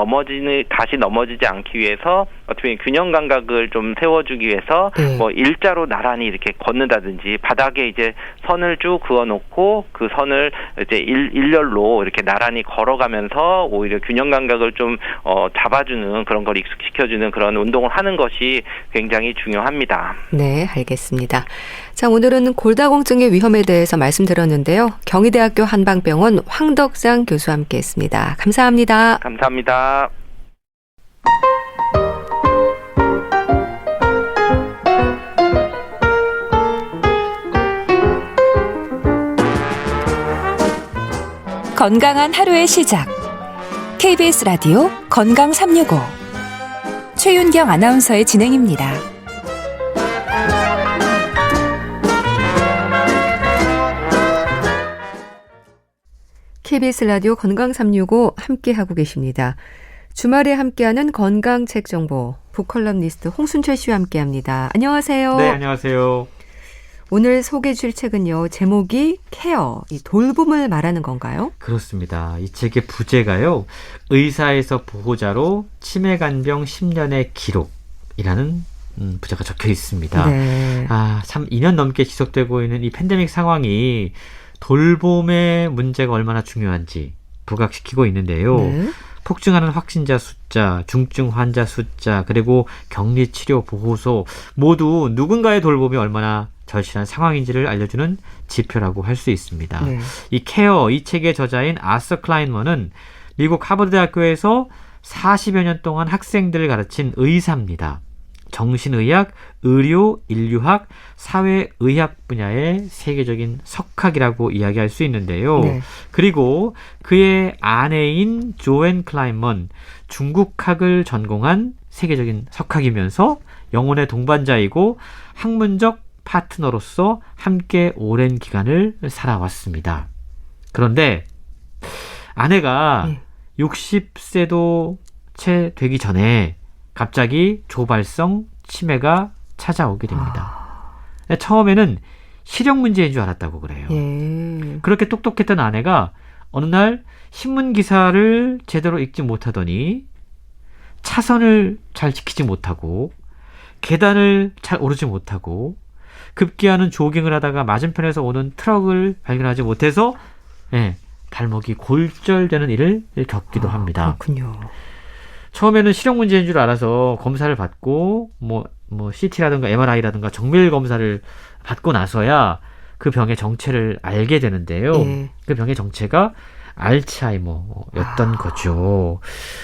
다시 넘어지지 않기 위해서 어떻게 보면 균형 감각을 좀 세워주기 위해서 네. 뭐 일자로 나란히 이렇게 걷는다든지 바닥에 이제 선을 쭉 그어놓고 그 선을 이제 일렬로 이렇게 나란히 걸어가면서 오히려 균형 감각을 좀 잡아주는 그런 걸 익숙시켜주는 그런 운동을 하는 것이 굉장히 중요합니다. 네, 알겠습니다. 자, 오늘은 골다공증의 위험에 대해서 말씀드렸는데요. 경희대학교 한방병원 황덕상 교수와 함께했습니다. 감사합니다. 감사합니다. 건강한 하루의 시작. KBS 라디오 건강 365. 최윤경 아나운서의 진행입니다. KBS 라디오 건강 365 함께하고 계십니다. 주말에 함께하는 건강책 정보 북컬럼니스트 홍순철 씨와 함께합니다. 안녕하세요. 네, 안녕하세요. 오늘 소개해 주실 책은요. 제목이 케어, 이 돌봄을 말하는 건가요? 그렇습니다. 이 책의 부제가요. 의사에서 보호자로 치매간병 10년의 기록이라는 부제가 적혀 있습니다. 네. 참 2년 넘게 지속되고 있는 이 팬데믹 상황이 돌봄의 문제가 얼마나 중요한지 부각시키고 있는데요. 네. 폭증하는 확진자 숫자, 중증 환자 숫자, 그리고 격리치료 보호소 모두 누군가의 돌봄이 얼마나 절실한 상황인지를 알려주는 지표라고 할 수 있습니다. 네. 이 케어, 이 책의 저자인 아서 클라인먼은 미국 하버드 대학교에서 40여 년 동안 학생들을 가르친 의사입니다. 정신의학, 의료, 인류학, 사회의학 분야의 세계적인 석학이라고 이야기할 수 있는데요. 네. 그리고 그의 아내인 조앤 클라인먼, 중국학을 전공한 세계적인 석학이면서 영혼의 동반자이고 학문적 파트너로서 함께 오랜 기간을 살아왔습니다. 그런데 아내가 60세도 채 되기 전에 갑자기 조발성 치매가 찾아오게 됩니다. 처음에는 실형 문제인 줄 알았다고 그래요. 예. 그렇게 똑똑했던 아내가 어느 날 신문 기사를 제대로 읽지 못하더니 차선을 잘 지키지 못하고 계단을 잘 오르지 못하고 급기야는 조깅을 하다가 맞은편에서 오는 트럭을 발견하지 못해서 발목이 골절되는 일을 겪기도 합니다. 그렇군요. 처음에는 실형 문제인 줄 알아서 검사를 받고 뭐 CT라든가 MRI라든가 정밀 검사를 받고 나서야 그 병의 정체를 알게 되는데요. 예. 그 병의 정체가 알츠하이머였던 거죠.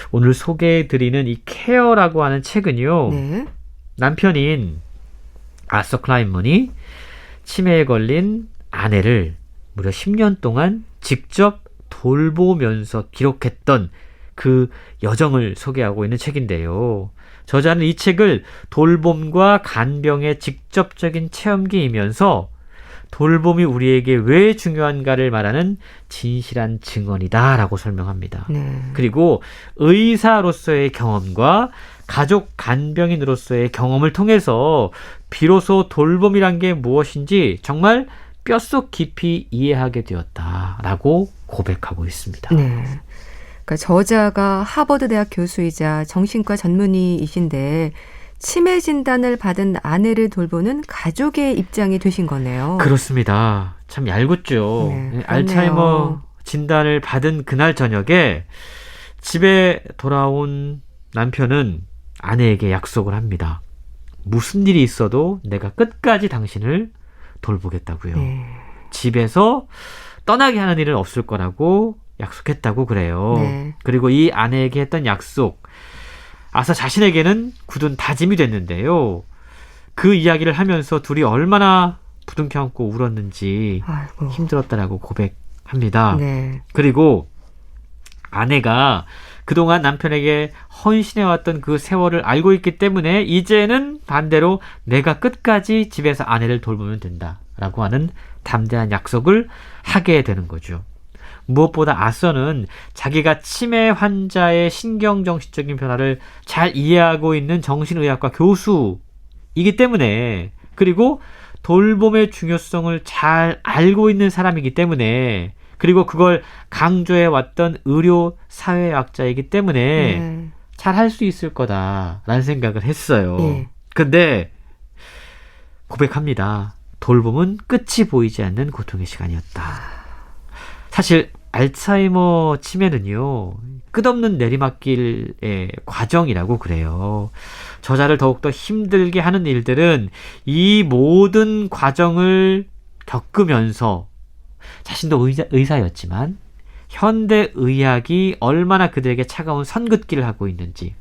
오늘 소개해드리는 이 케어라고 하는 책은요. 네. 남편인 아서 클라인먼이 치매에 걸린 아내를 무려 10년 동안 직접 돌보면서 기록했던 그 여정을 소개하고 있는 책인데요. 저자는 이 책을 돌봄과 간병의 직접적인 체험기이면서 돌봄이 우리에게 왜 중요한가를 말하는 진실한 증언이다라고 설명합니다. 네. 그리고 의사로서의 경험과 가족 간병인으로서의 경험을 통해서 비로소 돌봄이란 게 무엇인지 정말 뼛속 깊이 이해하게 되었다라고 고백하고 있습니다. 네. 그러니까 저자가 하버드 대학 교수이자 정신과 전문의이신데 치매 진단을 받은 아내를 돌보는 가족의 입장이 되신 거네요. 그렇습니다. 참 얄궂죠. 네, 그렇네요. 알츠하이머 진단을 받은 그날 저녁에 집에 돌아온 남편은 아내에게 약속을 합니다. 무슨 일이 있어도 내가 끝까지 당신을 돌보겠다고요. 네. 집에서 떠나게 하는 일은 없을 거라고 약속했다고 그래요. 네. 그리고 이 아내에게 했던 약속, 아서 자신에게는 굳은 다짐이 됐는데요. 그 이야기를 하면서 둘이 얼마나 부둥켜 안고 울었는지 아이고. 힘들었다라고 고백합니다. 네. 그리고 아내가 그동안 남편에게 헌신해왔던 그 세월을 알고 있기 때문에 이제는 반대로 내가 끝까지 집에서 아내를 돌보면 된다라고 하는 담대한 약속을 하게 되는 거죠. 무엇보다 아서는 자기가 치매 환자의 신경정신적인 변화를 잘 이해하고 있는 정신의학과 교수이기 때문에, 그리고 돌봄의 중요성을 잘 알고 있는 사람이기 때문에, 그리고 그걸 강조해 왔던 의료 사회학자이기 때문에 네. 잘 할 수 있을 거다라는 생각을 했어요. 네. 근데 고백합니다. 돌봄은 끝이 보이지 않는 고통의 시간이었다. 사실 알츠하이머 치매는요, 끝없는 내리막길의 과정이라고 그래요. 저자를 더욱더 힘들게 하는 일들은 이 모든 과정을 겪으면서 자신도 의사였지만 현대의학이 얼마나 그들에게 차가운 선긋기를 하고 있는지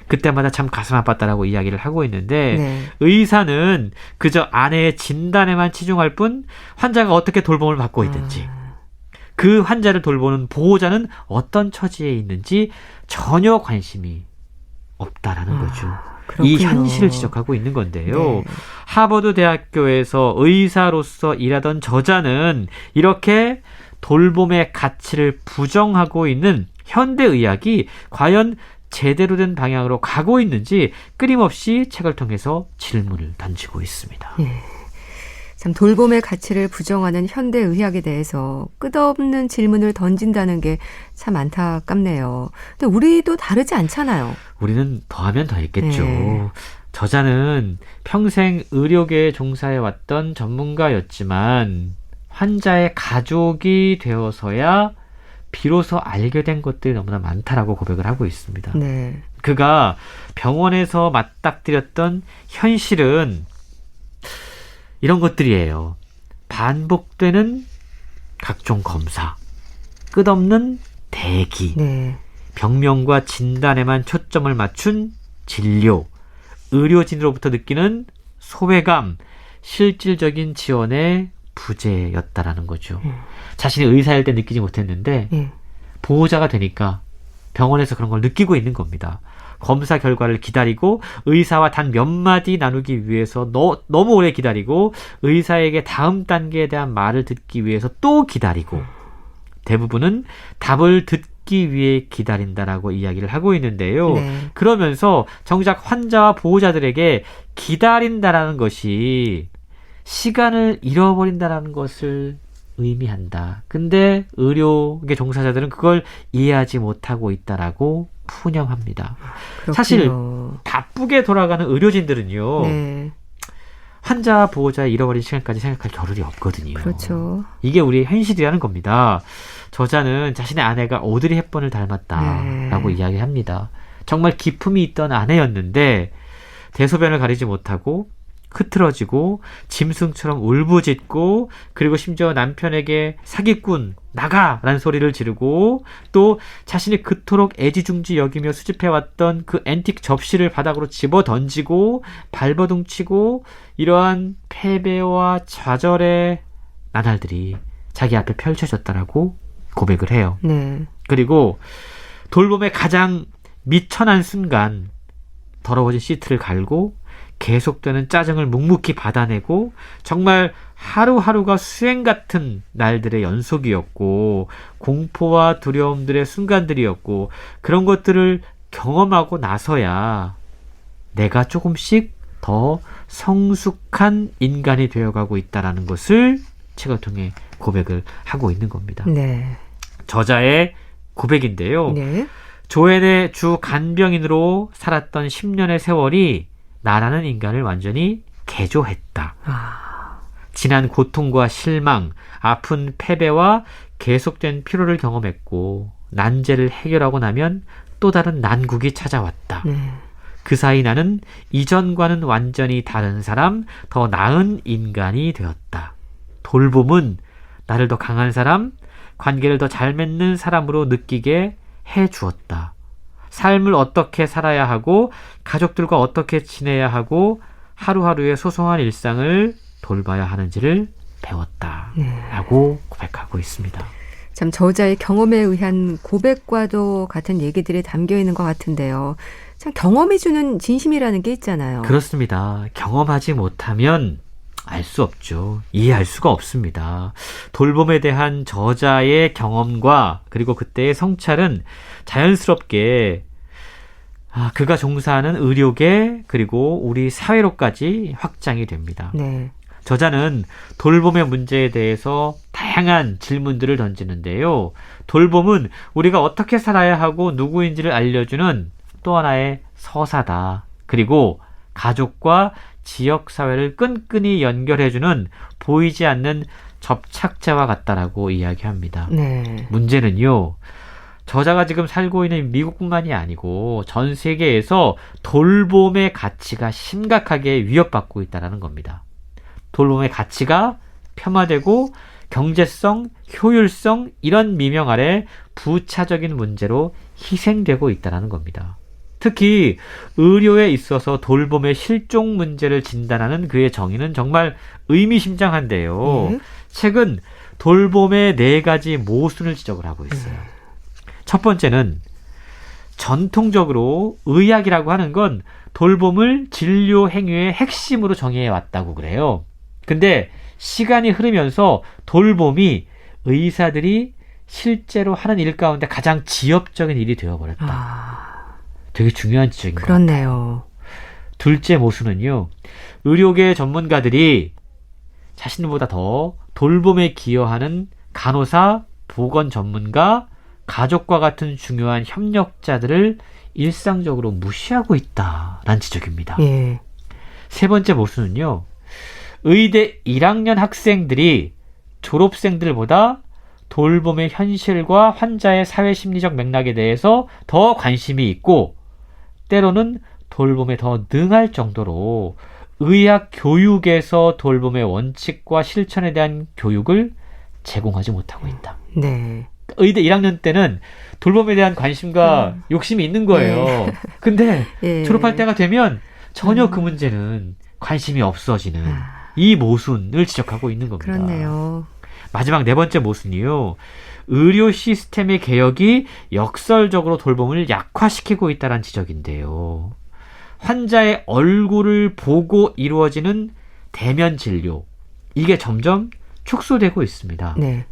그때마다 참 가슴 아팠다라고 이야기를 하고 있는데, 네. 의사는 그저 아내의 진단에만 치중할 뿐 환자가 어떻게 돌봄을 받고 있는지, 그 환자를 돌보는 보호자는 어떤 처지에 있는지 전혀 관심이 없다라는 거죠. 그렇군요. 이 현실을 지적하고 있는 건데요. 네. 하버드 대학교에서 의사로서 일하던 저자는 이렇게 돌봄의 가치를 부정하고 있는 현대의학이 과연 제대로 된 방향으로 가고 있는지 끊임없이 책을 통해서 질문을 던지고 있습니다. 예. 참 돌봄의 가치를 부정하는 현대의학에 대해서 끝없는 질문을 던진다는 게 참 안타깝네요. 근데 우리도 다르지 않잖아요. 우리는 더하면 더했겠죠. 네. 저자는 평생 의료계에 종사해왔던 전문가였지만 환자의 가족이 되어서야 비로소 알게 된 것들이 너무나 많다라고 고백을 하고 있습니다. 네. 그가 병원에서 맞닥뜨렸던 현실은 이런 것들이에요. 반복되는 각종 검사, 끝없는 대기, 네. 병명과 진단에만 초점을 맞춘 진료, 의료진으로부터 느끼는 소외감, 실질적인 지원의 부재였다라는 거죠. 자신이 의사일 때 느끼지 못했는데 예. 보호자가 되니까 병원에서 그런 걸 느끼고 있는 겁니다. 검사 결과를 기다리고 의사와 단 몇 마디 나누기 위해서 너무 오래 기다리고 의사에게 다음 단계에 대한 말을 듣기 위해서 또 기다리고 대부분은 답을 듣기 위해 기다린다라고 이야기를 하고 있는데요. 네. 그러면서 정작 환자와 보호자들에게 기다린다라는 것이 시간을 잃어버린다라는 것을 의미한다. 근데 의료계 종사자들은 그걸 이해하지 못하고 있다라고 푸념합니다. 그렇군요. 사실 바쁘게 돌아가는 의료진들은요. 네. 환자 보호자의 잃어버린 시간까지 생각할 겨를이 없거든요. 그렇죠. 이게 우리의 현실이라는 겁니다. 저자는 자신의 아내가 오드리 헵번을 닮았다라고 네. 이야기합니다. 정말 기품이 있던 아내였는데 대소변을 가리지 못하고 흐트러지고 짐승처럼 울부짖고, 그리고 심지어 남편에게 사기꾼 나가라는 소리를 지르고, 또 자신이 그토록 애지중지 여기며 수집해왔던 그 앤틱 접시를 바닥으로 집어 던지고 발버둥치고, 이러한 패배와 좌절의 나날들이 자기 앞에 펼쳐졌다라고 고백을 해요. 네. 그리고 돌봄의 가장 미천한 순간 더러워진 시트를 갈고 계속되는 짜증을 묵묵히 받아내고, 정말 하루하루가 수행 같은 날들의 연속이었고 공포와 두려움들의 순간들이었고, 그런 것들을 경험하고 나서야 내가 조금씩 더 성숙한 인간이 되어가고 있다는 것을 책을 통해 고백을 하고 있는 겁니다. 네. 저자의 고백인데요. 네. 조앤의 주 간병인으로 살았던 10년의 세월이 나라는 인간을 완전히 개조했다. 지난 고통과 실망, 아픈 패배와 계속된 피로를 경험했고, 난제를 해결하고 나면 또 다른 난국이 찾아왔다. 네. 그 사이 나는 이전과는 완전히 다른 사람, 더 나은 인간이 되었다. 돌봄은 나를 더 강한 사람, 관계를 더 잘 맺는 사람으로 느끼게 해 주었다. 삶을 어떻게 살아야 하고, 가족들과 어떻게 지내야 하고, 하루하루의 소소한 일상을 돌봐야 하는지를 배웠다라고 고백하고 있습니다. 참 저자의 경험에 의한 고백과도 같은 얘기들이 담겨 있는 것 같은데요. 참 경험이 주는 진심이라는 게 있잖아요. 그렇습니다. 경험하지 못하면 알 수 없죠. 이해할 수가 없습니다. 돌봄에 대한 저자의 경험과 그리고 그때의 성찰은 자연스럽게 그가 종사하는 의료계 그리고 우리 사회로까지 확장이 됩니다. 네. 저자는 돌봄의 문제에 대해서 다양한 질문들을 던지는데요. 돌봄은 우리가 어떻게 살아야 하고 누구인지를 알려주는 또 하나의 서사다. 그리고 가족과 지역사회를 끈끈이 연결해주는 보이지 않는 접착제와 같다라고 이야기합니다. 네. 문제는요. 저자가 지금 살고 있는 미국뿐만이 아니고 전 세계에서 돌봄의 가치가 심각하게 위협받고 있다는 겁니다. 돌봄의 가치가 폄하되고 경제성, 효율성 이런 미명 아래 부차적인 문제로 희생되고 있다는 겁니다. 특히 의료에 있어서 돌봄의 실종 문제를 진단하는 그의 정의는 정말 의미심장한데요. 최근 돌봄의 4가지 모순을 지적을 하고 있어요. 첫 번째는 전통적으로 의학이라고 하는 건 돌봄을 진료 행위의 핵심으로 정의해 왔다고 그래요. 근데 시간이 흐르면서 돌봄이 의사들이 실제로 하는 일 가운데 가장 지엽적인 일이 되어버렸다. 되게 중요한 지적인 것 같아요. 그렇네요. 둘째 모순은요. 의료계 전문가들이 자신보다 더 돌봄에 기여하는 간호사, 보건 전문가, 가족과 같은 중요한 협력자들을 일상적으로 무시하고 있다라는 지적입니다. 예. 세 번째 모순은요. 의대 1학년 학생들이 졸업생들보다 돌봄의 현실과 환자의 사회심리적 맥락에 대해서 더 관심이 있고 때로는 돌봄에 더 능할 정도로 의학 교육에서 돌봄의 원칙과 실천에 대한 교육을 제공하지 못하고 있다. 네. 의대 1학년 때는 돌봄에 대한 관심과 욕심이 있는 거예요. 근데 예. 졸업할 때가 되면 전혀 그 문제는 관심이 없어지는 이 모순을 지적하고 있는 겁니다. 그렇네요. 마지막 4번째 모순이요. 의료 시스템의 개혁이 역설적으로 돌봄을 약화시키고 있다는 지적인데요. 환자의 얼굴을 보고 이루어지는 대면 진료, 이게 점점 축소되고 있습니다. 네.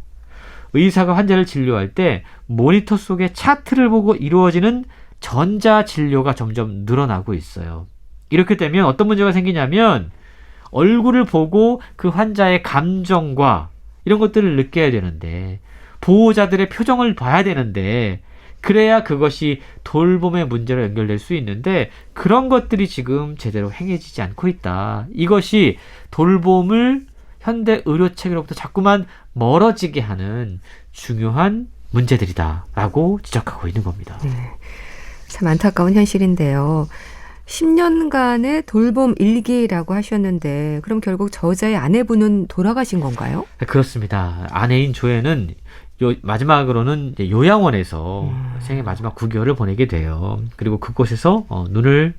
의사가 환자를 진료할 때 모니터 속의 차트를 보고 이루어지는 전자진료가 점점 늘어나고 있어요. 이렇게 되면 어떤 문제가 생기냐면 얼굴을 보고 그 환자의 감정과 이런 것들을 느껴야 되는데 보호자들의 표정을 봐야 되는데 그래야 그것이 돌봄의 문제로 연결될 수 있는데 그런 것들이 지금 제대로 행해지지 않고 있다. 이것이 돌봄을 현대 의료 체계로부터 자꾸만 멀어지게 하는 중요한 문제들이다라고 지적하고 있는 겁니다. 네. 참 안타까운 현실인데요. 10년간의 돌봄 일기라고 하셨는데 그럼 결국 저자의 아내분은 돌아가신 건가요? 그렇습니다. 아내인 조에는 마지막으로는 이제 요양원에서 생애 마지막 9개월을 보내게 돼요. 그리고 그곳에서 눈을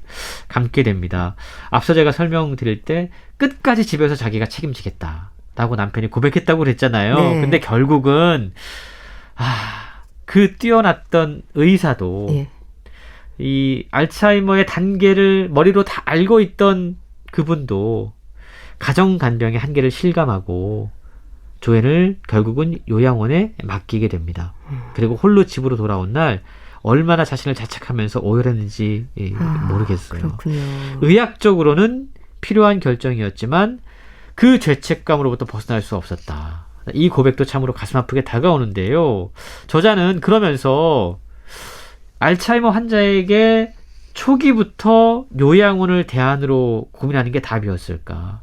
감게 됩니다. 앞서 제가 설명드릴 때 끝까지 집에서 자기가 책임지겠다라고 남편이 고백했다고 그랬잖아요. 네. 근데 결국은 그 뛰어났던 의사도 예. 이 알츠하이머의 단계를 머리로 다 알고 있던 그분도 가정간병의 한계를 실감하고 조앤을 결국은 요양원에 맡기게 됩니다. 그리고 홀로 집으로 돌아온 날 얼마나 자신을 자책하면서 오열했는지 모르겠어요. 그렇군요. 의학적으로는 필요한 결정이었지만 그 죄책감으로부터 벗어날 수 없었다. 이 고백도 참으로 가슴 아프게 다가오는데요. 저자는 그러면서 알츠하이머 환자에게 초기부터 요양원을 대안으로 고민하는 게 답이었을까?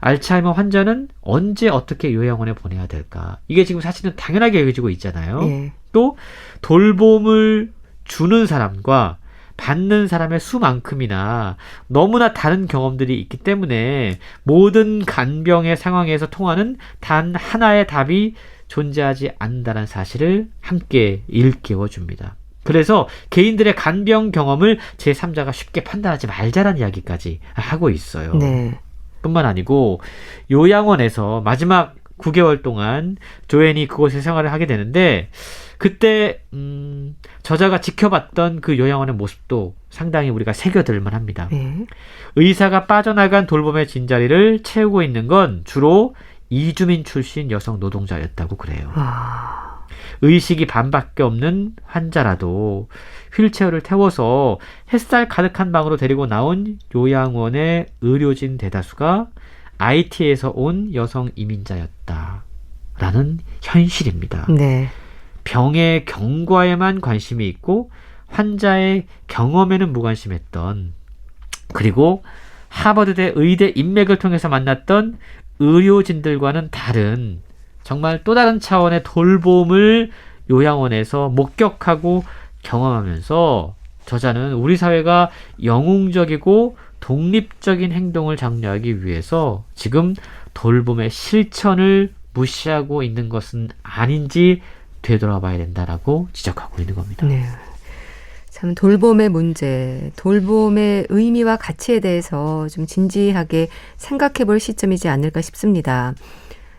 알츠하이머 환자는 언제 어떻게 요양원에 보내야 될까? 이게 지금 사실은 당연하게 여겨지고 있잖아요. 예. 또 돌봄을 주는 사람과 받는 사람의 수만큼이나 너무나 다른 경험들이 있기 때문에 모든 간병의 상황에서 통하는 단 하나의 답이 존재하지 않는다는 사실을 함께 일깨워 줍니다. 그래서 개인들의 간병 경험을 제3자가 쉽게 판단하지 말자라는 이야기까지 하고 있어요. 네. 뿐만 아니고 요양원에서 마지막 9개월 동안 조앤이 그곳에 생활을 하게 되는데 그때 저자가 지켜봤던 그 요양원의 모습도 상당히 우리가 새겨들만 합니다. 네. 의사가 빠져나간 돌봄의 진자리를 채우고 있는 건 주로 이주민 출신 여성 노동자였다고 그래요. 의식이 반밖에 없는 환자라도 휠체어를 태워서 햇살 가득한 방으로 데리고 나온 요양원의 의료진 대다수가 IT에서 온 여성 이민자였다라는 현실입니다. 네. 병의 경과에만 관심이 있고 환자의 경험에는 무관심했던, 그리고 하버드대 의대 인맥을 통해서 만났던 의료진들과는 다른 정말 또 다른 차원의 돌봄을 요양원에서 목격하고 경험하면서 저자는 우리 사회가 영웅적이고 독립적인 행동을 장려하기 위해서 지금 돌봄의 실천을 무시하고 있는 것은 아닌지 되돌아봐야 된다라고 지적하고 있는 겁니다. 네. 참 돌봄의 문제, 돌봄의 의미와 가치에 대해서 좀 진지하게 생각해 볼 시점이지 않을까 싶습니다.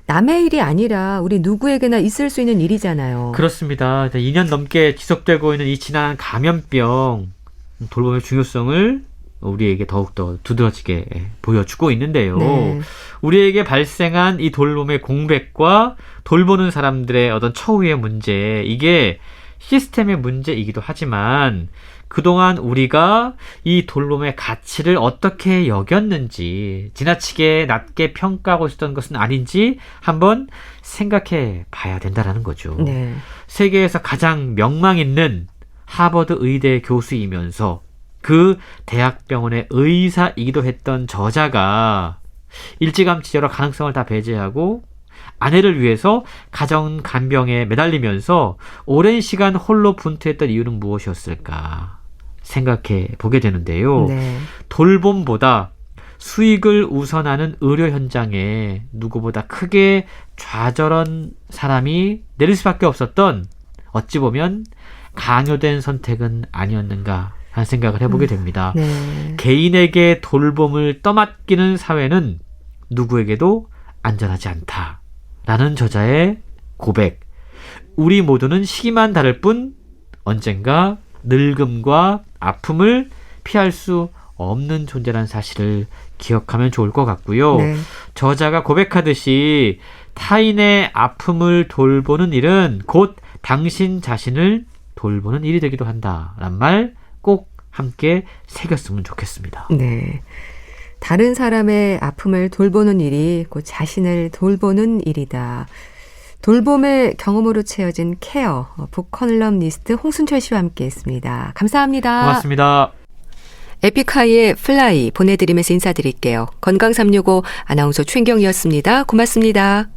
남의 일이 아니라 우리 누구에게나 있을 수 있는 일이잖아요. 그렇습니다. 2년 넘게 지속되고 있는 이 지난한 감염병, 돌봄의 중요성을 우리에게 더욱더 두드러지게 보여주고 있는데요. 네. 우리에게 발생한 이 돌봄의 공백과 돌보는 사람들의 어떤 처우의 문제, 이게 시스템의 문제이기도 하지만 그동안 우리가 이 돌봄의 가치를 어떻게 여겼는지, 지나치게 낮게 평가하고 있었던 것은 아닌지 한번 생각해 봐야 된다는 거죠. 네. 세계에서 가장 명망 있는 하버드 의대 교수이면서 그 대학병원의 의사이기도 했던 저자가 일찌감치 여러 가능성을 다 배제하고 아내를 위해서 가정 간병에 매달리면서 오랜 시간 홀로 분투했던 이유는 무엇이었을까 생각해 보게 되는데요. 네. 돌봄보다 수익을 우선하는 의료 현장에 누구보다 크게 좌절한 사람이 내릴 수밖에 없었던, 어찌 보면 강요된 선택은 아니었는가 하는 생각을 해보게 됩니다. 네. 개인에게 돌봄을 떠맡기는 사회는 누구에게도 안전하지 않다라는 저자의 고백. 우리 모두는 시기만 다를 뿐 언젠가 늙음과 아픔을 피할 수 없는 존재라는 사실을 기억하면 좋을 것 같고요. 네. 저자가 고백하듯이 타인의 아픔을 돌보는 일은 곧 당신 자신을 돌보는 일이 되기도 한다란 말 꼭 함께 새겼으면 좋겠습니다. 네. 다른 사람의 아픔을 돌보는 일이 곧 자신을 돌보는 일이다. 돌봄의 경험으로 채워진 케어, 북컬럼니스트 홍순철 씨와 함께했습니다. 감사합니다. 고맙습니다. 에픽하이의 플라이 보내드리면서 인사드릴게요. 건강365 아나운서 최인경이었습니다. 고맙습니다.